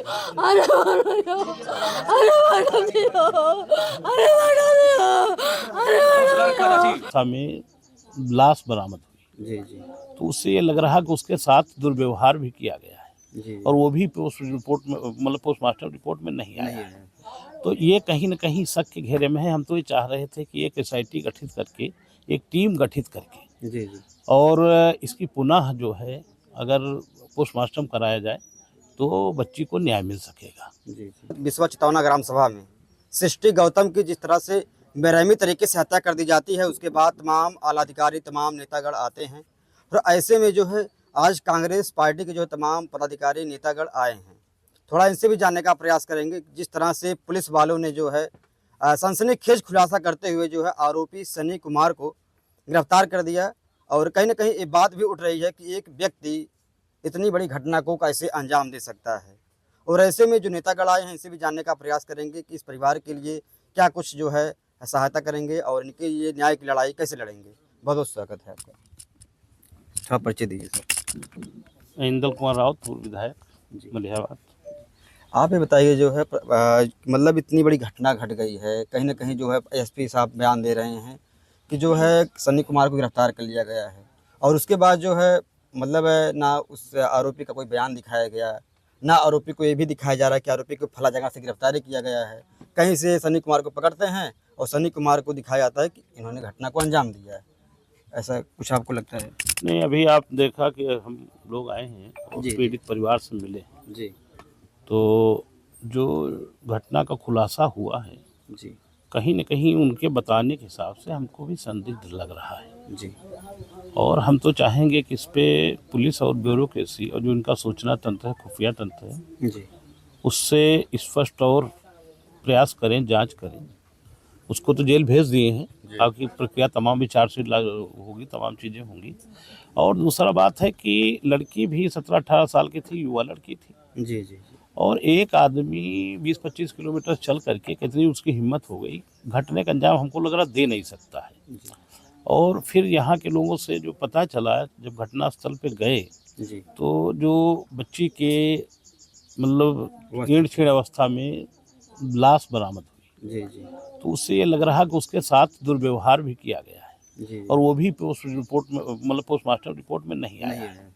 अरे मारो दियो, अरे मारो दियो, अरे मारो दियो, अरे मारो दियो। में लाश बरामद हुई जी जी तो उससे ये लग रहा कि उसके साथ दुर्व्यवहार भी किया गया है जी और वो भी पोस्ट रिपोर्ट में मतलब पोस्टमार्टम रिपोर्ट में नहीं आया नहीं है। है। तो ये कहीं न कहीं शक के घेरे में है। हम तो ये चाह रहे थे कि एक एसआईटी गठित करके, एक टीम गठित करके जी जी और इसकी पुनः जो है अगर पोस्टमार्टम कराया जाए तो बच्ची को न्याय मिल सकेगा। जी जी बिस्वा चितौना ग्राम सभा में सृष्टि गौतम की जिस तरह से बेरहमी तरीके से हत्या कर दी जाती है, उसके बाद तमाम आलाधिकारी, तमाम नेतागण आते हैं और ऐसे में जो है आज कांग्रेस पार्टी के जो तमाम पदाधिकारी, नेतागण आए हैं। थोड़ा इनसे भी जानने का प्रयास करेंगे जिस तरह से पुलिस वालों ने जो है सनसनीखेज खुलासा करते हुए जो है आरोपी सनी कुमार को गिरफ्तार कर दिया। और कहीं ना कहीं ये बात भी उठ रही है कि एक व्यक्ति इतनी बड़ी घटना को कैसे अंजाम दे सकता है। और ऐसे में जो नेतागण आए हैं इनसे भी जानने का प्रयास करेंगे कि इस परिवार के लिए क्या कुछ जो है सहायता करेंगे और इनके ये न्याय की लड़ाई कैसे लड़ेंगे। बहुत बहुत स्वागत है आपका। थोड़ा परिचय दीजिए सर। इंदल कुमार राउत, पूर्व विधायक जी। मलिहाबाद। आप ये बताइए जो है मतलब इतनी बड़ी घटना घट गई है, कहीं ना कहीं जो है एसपी साहब बयान दे रहे हैं कि जो है सनी कुमार को गिरफ्तार कर लिया गया है और उसके बाद जो है मतलब ना उस आरोपी का कोई बयान दिखाया गया, ना आरोपी को ये भी दिखाया जा रहा है कि आरोपी को फला जगह से गिरफ्तारी किया गया है। कहीं से सनी कुमार को पकड़ते हैं और सनी कुमार को दिखाया जाता है कि इन्होंने घटना को अंजाम दिया है। ऐसा कुछ आपको लगता है? नहीं, अभी आप देखा कि हम लोग आए हैं और जी। पीड़ित परिवार से मिले हैं। जी तो जो घटना का खुलासा हुआ है जी कहीं न कहीं उनके बताने के हिसाब से हमको भी संदिग्ध लग रहा है जी और हम तो चाहेंगे कि इस पे पुलिस और ब्यूरोक्रेसी और जो इनका सूचना तंत्र है, खुफिया तंत्र है, जी उससे स्पष्ट और प्रयास करें, जांच करें। उसको तो जेल भेज दिए हैं, बाकी प्रक्रिया तमाम भी चार्जशीट होगी, तमाम चीज़ें होंगी। और दूसरा बात है कि लड़की भी 17-18 साल की थी, युवा लड़की थी जी जी और एक आदमी 20-25 किलोमीटर चल करके कितनी उसकी हिम्मत हो गई, घटने का अंजाम हमको लग रहा दे नहीं सकता है। जी और फिर यहाँ के लोगों से जो पता चला जब घटनास्थल पे गए जी तो जो बच्ची के मतलब छीण अवस्था में लाश बरामद हुई जी जी तो उससे ये लग रहा कि उसके साथ दुर्व्यवहार भी किया गया है जी और वो भी पोस्ट रिपोर्ट में मतलब पोस्टमार्टम रिपोर्ट में नहीं आया नहीं है। है।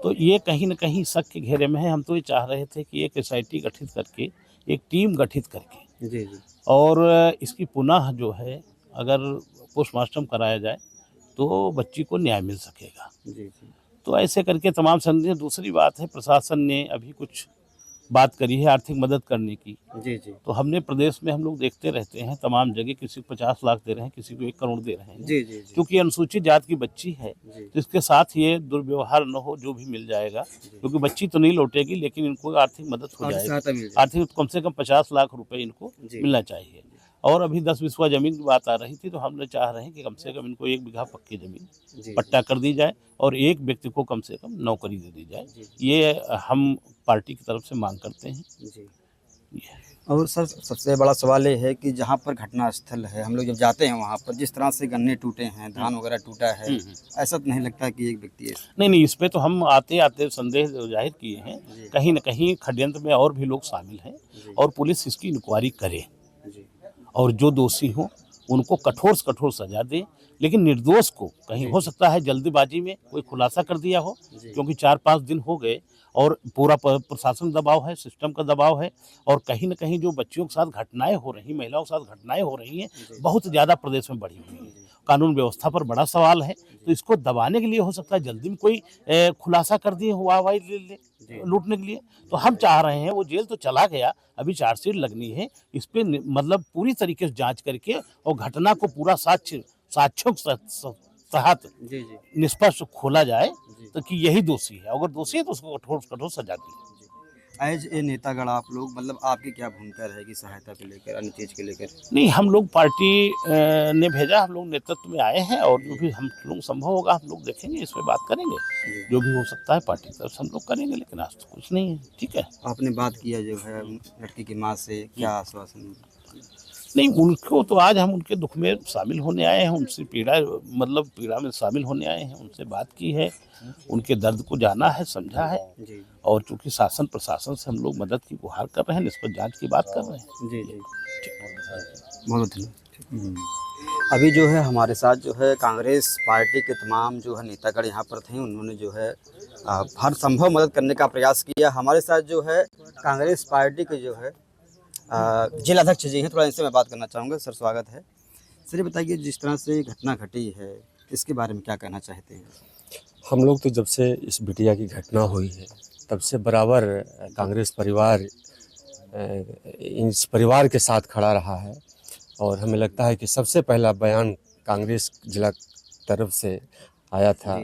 तो ये कहीं न कहीं शक के घेरे में है। हम तो ये चाह रहे थे कि एक एसआईटी गठित करके, एक टीम गठित करके जी जी और इसकी पुनः जो है अगर पोस्टमार्टम कराया जाए तो बच्ची को न्याय मिल सकेगा। जी जी तो ऐसे करके तमाम संदेश। दूसरी बात है प्रशासन ने अभी कुछ बात करी है आर्थिक मदद करने की। जी जी तो हमने प्रदेश में हम लोग देखते रहते हैं तमाम जगह किसी को 50 लाख दे रहे हैं, किसी को 1 करोड़ दे रहे हैं। जी जी जी क्योंकि अनुसूचित जाति की बच्ची है जी तो इसके साथ ये दुर्व्यवहार न हो, जो भी मिल जाएगा क्योंकि बच्ची तो नहीं लौटेगी लेकिन इनको आर्थिक मदद हो और जाएगी। सहायता मिल जाए। आर्थिक कम से कम 50 लाख रुपए इनको जी। मिलना चाहिए। और अभी 10 बिस्वा जमीन की बात आ रही थी तो हम चाह रहे हैं कि कम से कम इनको 1 बीघा पक्की जमीन जी पट्टा कर दी जाए और एक व्यक्ति को कम से कम नौकरी दे दी जाए। जी ये हम पार्टी की तरफ से मांग करते हैं। जी। और सर सबसे बड़ा सवाल ये है कि जहाँ पर घटना स्थल है, हम लोग जब जाते हैं वहाँ पर जिस तरह से गन्ने टूटे हैं, धान वगैरह टूटा है, ऐसा तो नहीं लगता कि एक व्यक्ति है? नहीं, इस पे तो हम आते आते संदेह जाहिर किए हैं। कहीं न कहीं षड्यंत्र में और भी लोग शामिल हैं और पुलिस इसकी इंक्वायरी करे जी और जो दोषी हों उनको कठोर से कठोर सजा दे। लेकिन निर्दोष को कहीं हो सकता है जल्दबाजी में कोई खुलासा कर दिया हो क्योंकि 4-5 दिन हो गए और पूरा प्रशासन दबाव है, सिस्टम का दबाव है और कहीं न कहीं जो बच्चियों के साथ घटनाएं हो रही, महिलाओं के साथ घटनाएं हो रही हैं, बहुत ज़्यादा प्रदेश में बढ़ी हुई हैं। कानून व्यवस्था पर बड़ा सवाल है तो इसको दबाने के लिए हो सकता है जल्दी में कोई खुलासा कर दिए हुआ लूटने के लिए। तो हम चाह रहे हैं वो जेल तो चला गया, अभी चार्जशीट लगनी है, इस पे मतलब पूरी तरीके से जांच करके और घटना को पूरा साक्ष्यों के साथ जी जी निष्पक्ष खोला जाए तो कि यही दोषी है। अगर दोषी है तो उसको कठोर से कठोर सजा दी। एज ए नेतागण आप लोग मतलब आपकी क्या भूमिका रहेगी सहायता को लेकर, अन्य चीज़ को लेकर? नहीं, हम लोग पार्टी ने भेजा, हम लोग नेतृत्व में आए हैं और जो भी हम लोग संभव होगा हम लोग देखेंगे, इस पे बात करेंगे। जो भी हो सकता है पार्टी की तरफ से हम लोग करेंगे, लेकिन आज तो कुछ नहीं है। ठीक है। आपने बात किया जो है लड़की की माँ से, क्या आश्वासन? नहीं, उनको तो आज हम उनके दुख में शामिल होने आए हैं, उनसे पीड़ा में शामिल होने आए हैं, उनसे बात की है, उनके दर्द को जाना है, समझा है। जी और चूंकि शासन प्रशासन से हम लोग मदद की गुहार कर रहे हैं, निष्पक्ष जांच की बात कर रहे हैं। जी जी बहुत धन्यवाद। अभी जो है हमारे साथ जो है कांग्रेस पार्टी के तमाम जो है नेतागण यहाँ पर थे, उन्होंने जो है हर संभव मदद करने का प्रयास किया। हमारे साथ जो है कांग्रेस पार्टी के जो है जिला अध्यक्ष जी हैं, थोड़ा इनसे मैं बात करना चाहूँगा। सर स्वागत है। सर ये बताइए, जिस तरह से घटना घटी है इसके बारे में क्या कहना चाहते हैं? हम लोग तो जब से इस बिटिया की घटना हुई है तब से बराबर कांग्रेस परिवार इस परिवार के साथ खड़ा रहा है, और हमें लगता है कि सबसे पहला बयान कांग्रेस जिला तरफ से आया था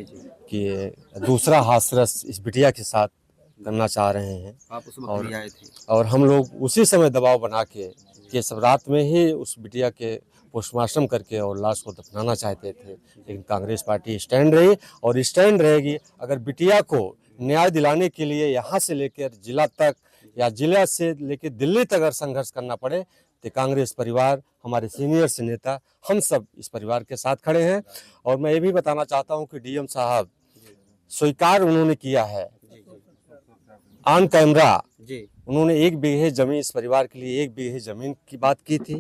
कि दूसरा हाथरस इस बिटिया के साथ करना चाह रहे हैं। आप उस वक्त भी आए थे और हम लोग उसी समय दबाव बना के कि सब रात में ही उस बिटिया के पोस्टमार्टम करके और लाश को दफनाना चाहते थे, लेकिन कांग्रेस पार्टी स्टैंड रही और स्टैंड रहेगी। अगर बिटिया को न्याय दिलाने के लिए यहाँ से लेकर जिला तक या जिला से लेकर दिल्ली तक अगर संघर्ष करना पड़े तो कांग्रेस परिवार, हमारे सीनियर से नेता, हम सब इस परिवार के साथ खड़े हैं। और मैं ये भी बताना चाहता हूँ कि डीएम साहब स्वीकार उन्होंने किया है ऑन कैमरा, उन्होंने 1 बीघे जमीन इस परिवार के लिए 1 बीघे जमीन की बात की थी,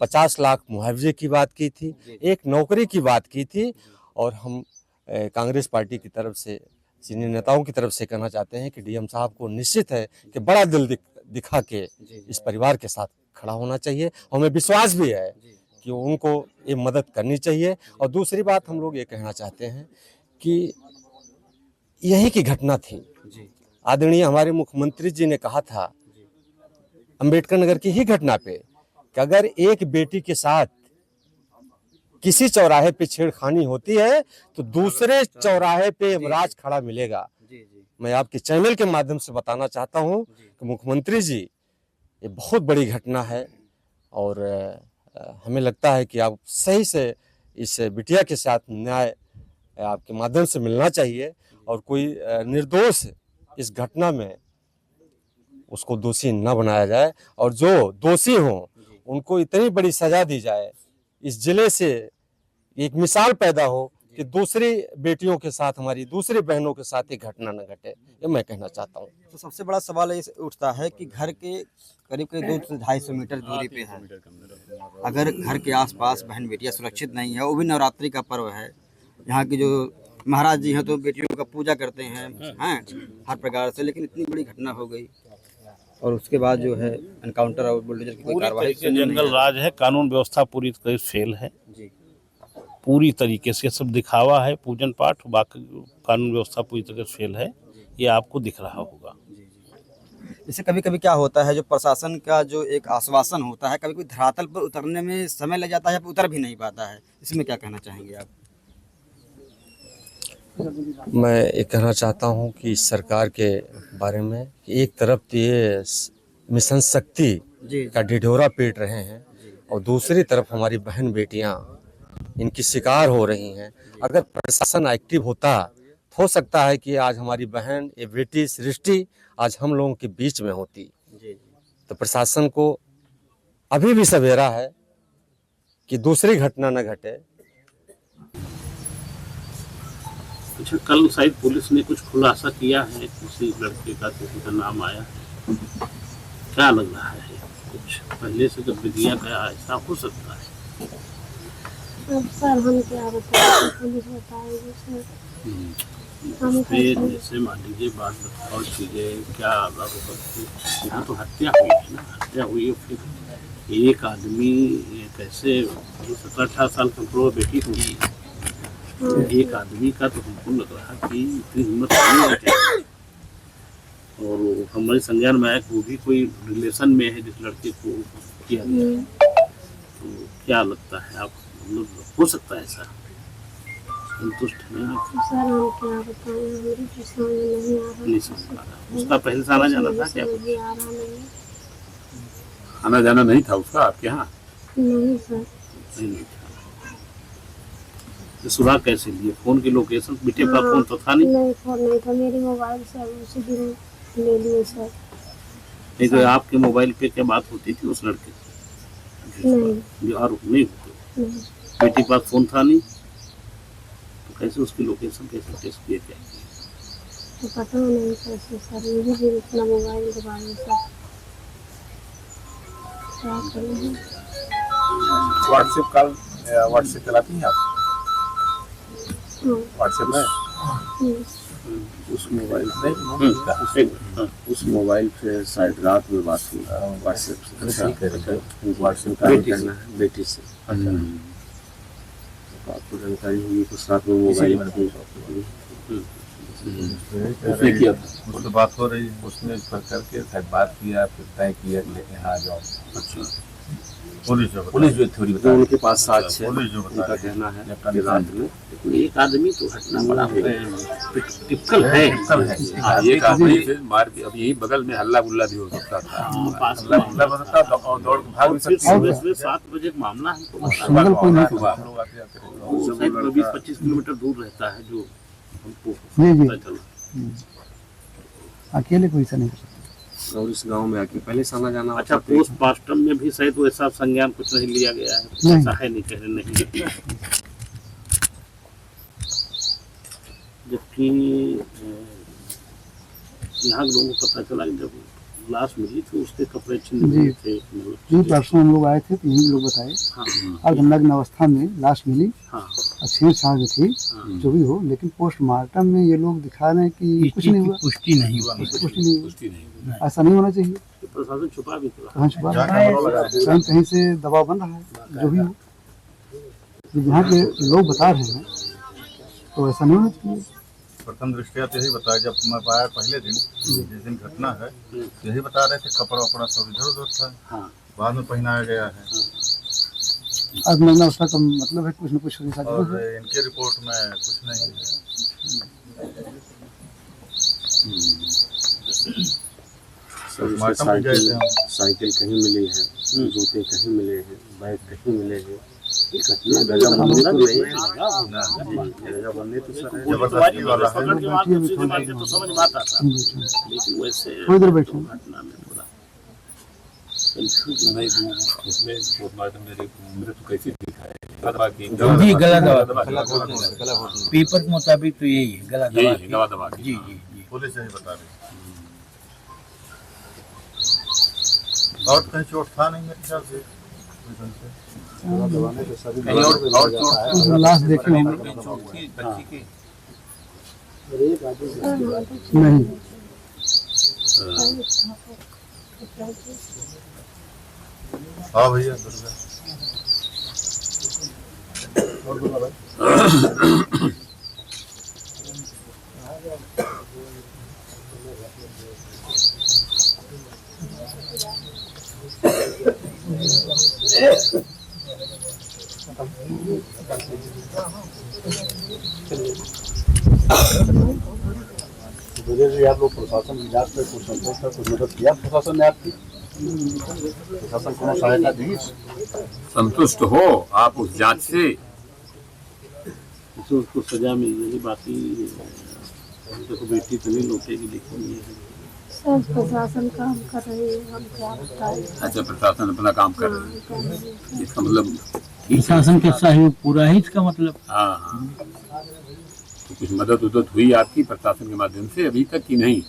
50 लाख मुआवजे की बात की थी, एक नौकरी की बात की थी। और हम कांग्रेस पार्टी की तरफ से सीनियर नेताओं की तरफ से कहना चाहते हैं कि डीएम साहब को निश्चित है कि बड़ा दिल दिखा के इस परिवार के साथ खड़ा होना चाहिए। हमें विश्वास भी है कि उनको ये मदद करनी चाहिए। और दूसरी बात हम लोग ये कहना चाहते हैं कि यही की घटना थी। आदरणीय हमारे मुख्यमंत्री जी ने कहा था अंबेडकर नगर की ही घटना पे कि अगर एक बेटी के साथ किसी चौराहे पे छेड़खानी होती है तो दूसरे चौराहे पे यमराज खड़ा मिलेगा। मैं आपके चैनल के माध्यम से बताना चाहता हूं कि मुख्यमंत्री जी, ये बहुत बड़ी घटना है और हमें लगता है कि आप सही से इस बिटिया के साथ न्याय आपके माध्यम से मिलना चाहिए और कोई निर्दोष इस घटना में उसको दोषी न बनाया जाए और जो दोषी हों उनको इतनी बड़ी सजा दी जाए, इस जिले से एक मिसाल पैदा हो कि दूसरी बेटियों के साथ, हमारी दूसरी बहनों के साथ ये घटना न घटे। ये मैं कहना चाहता हूँ। तो सबसे बड़ा सवाल ये उठता है कि घर के करीब 200 से 250 मीटर दूरी पे है, अगर घर के आसपास बहन बेटियां सुरक्षित नहीं है, वो भी नवरात्रि का पर्व है, यहाँ की जो महाराज जी हैं तो बेटियों का पूजा करते हैं हर प्रकार से, लेकिन इतनी बड़ी घटना हो गई और उसके बाद जो है एनकाउंटर और बुलडोजर की कोई कार्रवाई, जंगल राज है, कानून व्यवस्था पूरी तरह फेल है जी, पूरी तरीके से सब दिखावा है, पूजन पाठ, बाकी कानून व्यवस्था पूरी तरह से फेल है, ये आपको दिख रहा होगा। जैसे कभी कभी क्या होता है, जो प्रशासन का जो एक आश्वासन होता है, कभी कोई धरातल पर उतरने में समय लग जाता है, उतर भी नहीं पाता है, इसमें क्या कहना चाहेंगे आप? मैं ये कहना चाहता हूँ कि सरकार के बारे में कि एक तरफ तो ये मिशन शक्ति का ढिढोरा पीट रहे हैं और दूसरी तरफ हमारी बहन बेटियाँ इनकी शिकार हो रही हैं। अगर प्रशासन एक्टिव होता हो सकता है कि आज हमारी बहन ये बेटी सृष्टि आज हम लोगों के बीच में होती। तो प्रशासन को अभी भी सवेरा है कि दूसरी घटना न घटे। अच्छा, कल शायद पुलिस ने कुछ खुलासा किया है, किसी लड़के का, किसी का नाम आया, क्या लग रहा है? कुछ पहले से गतिविधियां क्या ऐसा हो सकता है? अब सर हम क्या बताएं, पुलिस बताएगी सर। जैसे मान लीजिए बात बताओ चीजें क्या, यहाँ तो हत्या हुई है ना, हत्या हुई है, फिर एक आदमी कैसे 17-18 साल का बेटी हुई, एक आदमी का तो हमको लग रहा कि इतनी हिम्मत नहीं है। और हमारे संज्ञान में आया कि वो भी कोई रिलेशन में है जिस लड़के को किया गया, तो क्या लगता है आप, मतलब हो सकता है ऐसा? संतुष्ट है आप? सर हम क्या बताएं, हमारी तो समझ नहीं आ रहा। नहीं समझ आ रहा। उसका पहले से आना जाना था क्या? आना जाना नहीं था उसका आपके यहाँ? नहीं सर, नहीं था। सुराग कैसे लिए? फोन की लोकेशन, बेटे का फोन तो था नहीं? नहीं फोन नहीं था, मेरी मोबाइल से उसी दिन ले लिए सर। नहीं तो आपके मोबाइल पे क्या बात होती थी उस लड़के से? जो आरोप नहीं होते। बेटी के पास फोन था नहीं तो कैसे उसकी लोकेशन कैसे टेस्ट किए जाएंगे? तो पता नहीं कैसे सर, मुझे भी इतना मोबाइल के बारे में सब क्या करें। व्हाट्सएप चलाती हैं आप? व्हाट्सएप में उस मोबाइल पे उस मोबाइल पे शायद रात में बात हुई व्हाट्सएप से। व्हाट्सएप का करना है बेटी से। आपको जानकारी होगी कुछ रात में मोबाइल उसने किया था, उससे बात हो रही है, उसने करके शायद बात किया, फिर तय किया कि लेकिन हाँ जाओ। अच्छा, पुलिस जो थ्योरी बता उनके पास साक्ष्य है, पुलिस जो बता उनका रही है कहना है लेकिन कि रात में एक आदमी तो घटना बड़ा टिपिकल है। एक आदमी से मार के अब यही बगल में हल्ला गुल्ला भी हो सकता था, हल्ला गुल्ला हो सकता था और दौड़ के भाग भी सकती सुबह 7 बजे का मामला है तो सिंगल कोई नहीं हुआ। हम लोग आते जाते वो शायद 20-25 किलोमीटर दूर रहता है जो हमको जी पता चला। अकेले कोई ऐसा नहीं कर सकता। और इस गांव में आके पहले से आना जाना अच्छा, होता था। पोस्टमार्टम में भी शायद वैसा संज्ञान कुछ नहीं लिया गया है, नहीं। ऐसा है नहीं, कह रहे नहीं। जबकि यहाँ के लोगों को पता चला कि जब लाश मिली थी उसके कपड़े छिन्न जी। हुए थे। जी, परसों हम लोग आए थे तो यही लोग बताए हाँ और गंदगी अवस्था में लाश मिली हाँ और छेड़छाड़ में थी, जो भी हो, लेकिन पोस्टमार्टम में ये लोग दिखा रहे हैं कि कुछ नहीं हुआ, पुष्टि नहीं हुआ। पुष्टि नहीं हुआ। पुष्टि नहीं। ऐसा नहीं होना चाहिए। ये प्रशासन छुपा भी थोड़ा। कहाँ छुपा कहीं कहीं से दबाव बन रहा है, जो भी हो। जब यहाँ के लोग बता रहे हैं तो ऐसा नहीं होना चाहिए। प्रथम दृष्टया तो यही बताया, जब मैं आया पहले दिन जिस दिन घटना है यही बता रहे थे, कपड़ा वपड़ा सब इधर उधर था, हाँ बाद में पहनाया गया है। अब मैं उसका तो मतलब है कुछ न कुछ के साथ और जरूर है। इनके रिपोर्ट में कुछ नहीं है। सर, पोस्टमार्टम में गए थे हम। साइकिल कहीं मिली है, जूते कहीं मिले हैं, बैग कहीं मिले हैं। ये घटना गजब बनने तो नहीं है, गजब बनने तो सर है। जबरदस्ती वाला है। पकड़ के मारते सीधे मारते तो समझ में आता था, लेकिन वैसे थोड़ी देर बैठे हैं। घटना में थोड़ा नहीं, उसमें पोस्टमार्टम मेरे तो कैसे दिखा है जी, गला दबा पेपर के मुताबिक तो यही है, गला दबा के। गला दबा के। जी जी जी। पुलिस यही बता रही है। और कहीं चोट था नहीं मेरे ख्याल से। कहीं और चोट तो लाश देखे होंगे। चोट थी बच्ची की। नहीं, हाँ भैया दुर्गा। आप लोग प्रशासन की जांच पे कुछ संतोष है, कुछ मदद किया प्रशासन ने आपकी? प्रशासन को सहायता दी? संतुष्ट हो आप उस जांच से? इससे उसको सजा मिल गई। बाकी देखो बेटी तो नहीं लौटेगी, लेकिन ये है सब प्रशासन काम कर रही है, हम क्या बताएं। अच्छा, प्रशासन अपना काम कर रहे हैं, इसका मतलब प्रशासन का सहयोग पूरा है इसका मतलब। हाँ हाँ। तो कुछ मदद उदद हुई आपकी प्रशासन के माध्यम से अभी तक की नहीं?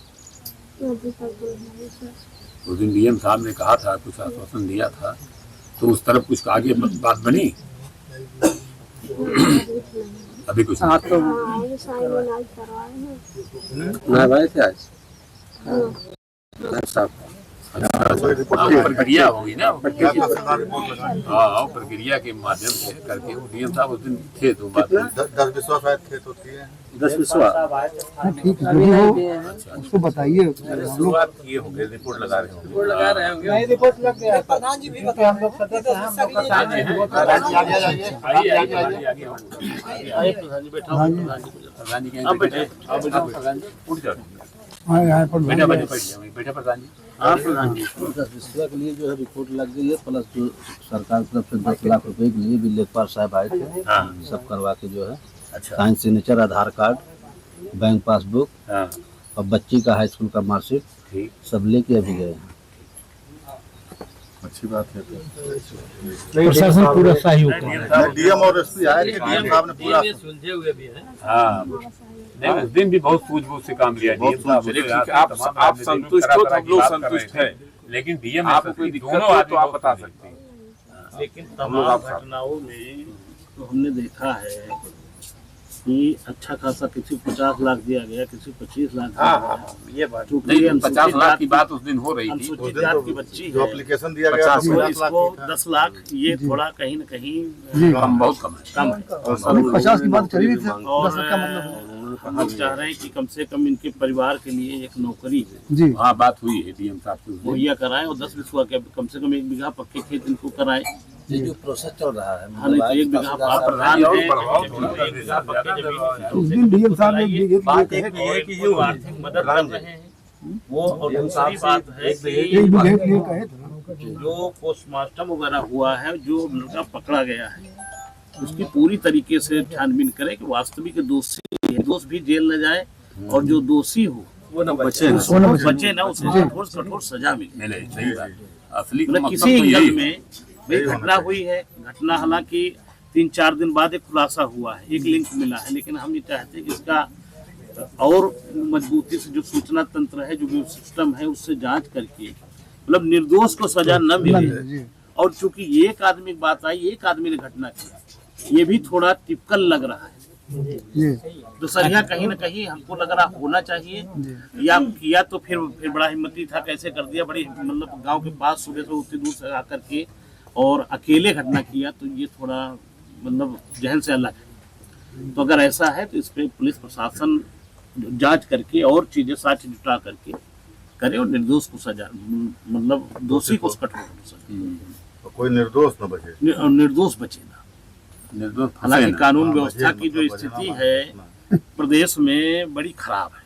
अभी तक नहीं सर। उस दिन डीएम साहब ने कहा था, कुछ आश्वासन दिया था, तो उस तरफ कुछ आगे बात बनी? अभी कुछ नहीं। हाँ, ये साइन आज करवाए हैं। ना भाई थे आज हाँ। साहब प्रक्रिया होगी ना, हाँ प्रक्रिया के माध्यम से करके वो डीएम साहब उस दिन थे तो बात 10-20 आए थे तो थे 10-20 हाँ, ठीक है, जो भी हो उसको बताइए। हम लोग किए होंगे, रिपोर्ट लगा रहे होंगे। नहीं, रिपोर्ट लग गया। प्रधान जी भी बताए, हम लोग सदस्य हैं, हम लोग का आइए प्रधान जी कहीं बैठे, प्रधान जी उठ जाओ, हाँ, यहाँ पर बैठा बैठा प्रधान जी। हाँ प्रधान जी। विश्वा के लिए जो है रिपोर्ट लग गई है, प्लस जो सरकार की तरफ से 10 लाख रुपए के लिए भी लेखपाल साहब आए थे, हाँ सब करवा के जो है अच्छा साइन सिग्नेचर, आधार कार्ड, बैंक पासबुक हाँ और बच्ची का हाई स्कूल का मार्कशीट ठीक। सब लेके अभी गए हैं। अच्छी बात है। प्रशासन पूरा सहयोग कर रहा है। डीएम और एसपी आए थे, डीएम साहब ने पूरा सुलझे हुए भी हैं। हाँ नहीं, उस दिन भी बहुत सूझबूझ से काम लिया डीएम साहब। आप संतुष्ट हो तो हम लोग संतुष्ट हैं, लेकिन डीएम आपको कोई दिक्कत हो तो आप बता सकते हैं। लेकिन तमाम घटनाओं में तो हमने देखा है कि अच्छा खासा किसी 50 लाख दिया गया, किसी 25 लाख दिया गया। ये बात चूंकि 50 लाख की बात उस दिन हो रही थी। अनुसूचित जाति की बच्ची जो है, एप्लीकेशन दिया गया तो इसको 10 लाख, ये थोड़ा कहीं न कहीं कम, बहुत कम है। कम है। 50 की बात चली रही थी, और 10 का मतलब हम लोग चाह रहे हैं कि कम से कम इनके परिवार के लिए एक नौकरी जी हाँ, बात हुई है डीएम साहब से। मुहैया कराएं और 10 बीघा के कम से कम 1 बीघा पक्के खेत इनको कराएं। ये जो प्रोसेस चल रहा है, हाँ, नहीं तो 1 बीघा आप प्रधान हैं, 1 बीघा पक्के जमीन उस दिन डीएम साहब ने बात एक ये है कि जो आर्थिक मदद कर रहे हैं वो, और दूसरी बात है कि एक विधेयक लिए कहे थे जो पोस्टमार्टम वगैरह हुआ है, जो लड़का पकड़ा गया है, उसकी पूरी तरीके से छानबीन करें कि वास्तविक दोष भी जेल न जाए और जो दोषी हो वो न बचे, बचे ना, उसको कठोर सजा मिले। मिले, सही बात है। असली मतलब मकसद किसी तो यही एंगल है। में भाई घटना हुई है, घटना हालांकि 3-4 दिन बाद एक खुलासा हुआ है, एक लिंक मिला है, लेकिन हम ये चाहते हैं कि इसका और मजबूती से जो सूचना तंत्र है, जो सिस्टम है, उससे जांच करके मतलब निर्दोष को सजा न मिले। और चूंकि एक आदमी की बात आई, एक आदमी ने घटना की, ये भी थोड़ा टिपिकल लग रहा है। तो सरिया कहीं ना कहीं हमको लग रहा होना चाहिए, या किया तो फिर बड़ा हिम्मती था, कैसे कर दिया, बड़ी मतलब गांव के पास सुबह से उतनी दूर से आकर के और अकेले घटना किया, तो ये थोड़ा मतलब जहन से अलग है। तो अगर ऐसा है तो इस पे पुलिस प्रशासन जांच करके और चीजें साक्ष्य जुटा करके करे और निर्दोष को सजा, मतलब दोषी को कठोर सजा, कोई निर्दोष न बचे, निर्दोष बचे ना। निर्दोष हालांकि कानून व्यवस्था की जो स्थिति है प्रदेश में बड़ी खराब है।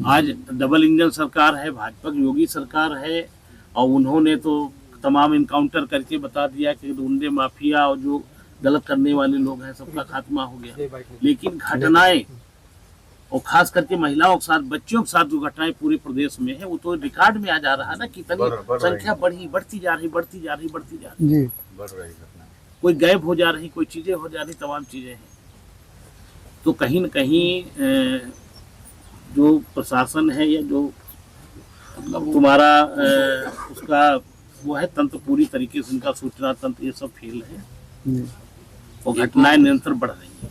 आज डबल इंजन सरकार है, भाजपा की योगी सरकार है, और उन्होंने तो तमाम इनकाउंटर करके बता दिया कि गुंडे माफिया और जो गलत करने वाले लोग हैं सबका खात्मा हो गया। लेकिन घटनाएं और खास करके महिलाओं के साथ, बच्चियों के साथ जो घटनाएं पूरे प्रदेश में है, वो तो रिकॉर्ड में आ जा रहा है ना, कितनी संख्या बढ़ती जा रही। जी बढ़ रही घटना, कोई गायब हो जा रही, कोई चीजें हो जा रही, तमाम चीजें हैं। तो कहीं न कहीं जो प्रशासन है या जो मतलब तुम्हारा उसका वो है तंत्र, पूरी तरीके से इनका सूचना तंत्र, ये सब फेल है और घटनाएं निरंतर बढ़ रही हैं।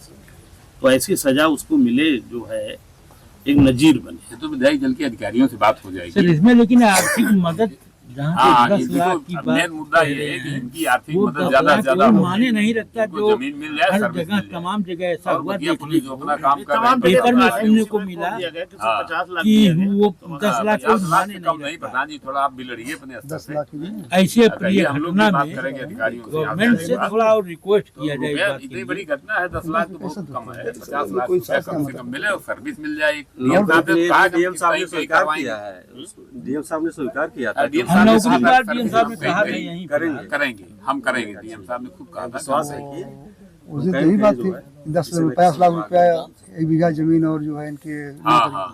तो ऐसी सजा उसको मिले जो है एक नजीर बने। तो विधायक दल के अधिकारियों से बात हो जाएगी सर, इसमें लेकिन आर्थिक मदद जहाँ हाँ, पे 10 लाख की बात मेन मुद्दा ये है कि इनकी आर्थिक वो मदद 10 ज्यादा से लाख ज्यादा कोई हो, माने नहीं रखता, उनको जो जमीन मिल जाए, हर सर्विस जगह मिल जाए। तमाम जगह ऐसा और हुआ बतिया देखने पुलिस जो को अपना काम कर तमाम रहे हैं, पेपर में जगह सुनने को उसमें मिला बोल दिया गया कि हाँ, 50 लाख कि दिया गया। वो तो 10 लाख 50 कोई लाख माने से कम नहीं नहीं। रखता। प्रधान जी थोड़ा आप भी लड़िए अपने स्तर 10 से। लाख की नहीं। ऐसे प्रिय कहिए, हम लोग भी घटना बात में करेंगे अधिकारियों से। गवर्नमेंट से थोड़ा और रिक्वेस्ट किया जाए इस रुपया बात के इतनी लिए। बड़ी घटना है, 10 लाख तो बहुत कम है। 50 लाख कोई रुपया शास्त्र कम से मतलब कम मिले और सर्विस मिल जाए। डीएम साहब ने डीएम स्वीकार किया है, डीएम साहब ने स्वीकार किया था। डीएम हम साहब ने नौकरी कहा पर था, डीएम साहब ने सर्विस कहा था करेंगे, यहीं करेंगे, हम करेंगे। डीएम साहब ने खुद कहा था। विश्वास है कि उस दिन यही बात थी, 50 लाख रुपया 1 बीघा जमीन और जो है इनके, हाँ,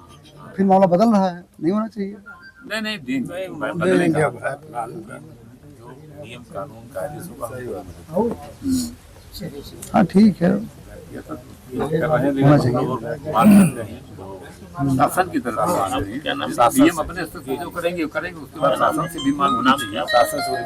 फिर मामला बदल रहा है, नहीं होना चाहिए। नहीं दिन बदलेगा। नियम कानून का हाँ ठीक है, होना चाहिए। शासन की तरफ से क्या नाम, अपने स्तर से जो करेंगे उसके बाद शासन से भी मांग होनी चाहिए। शासन से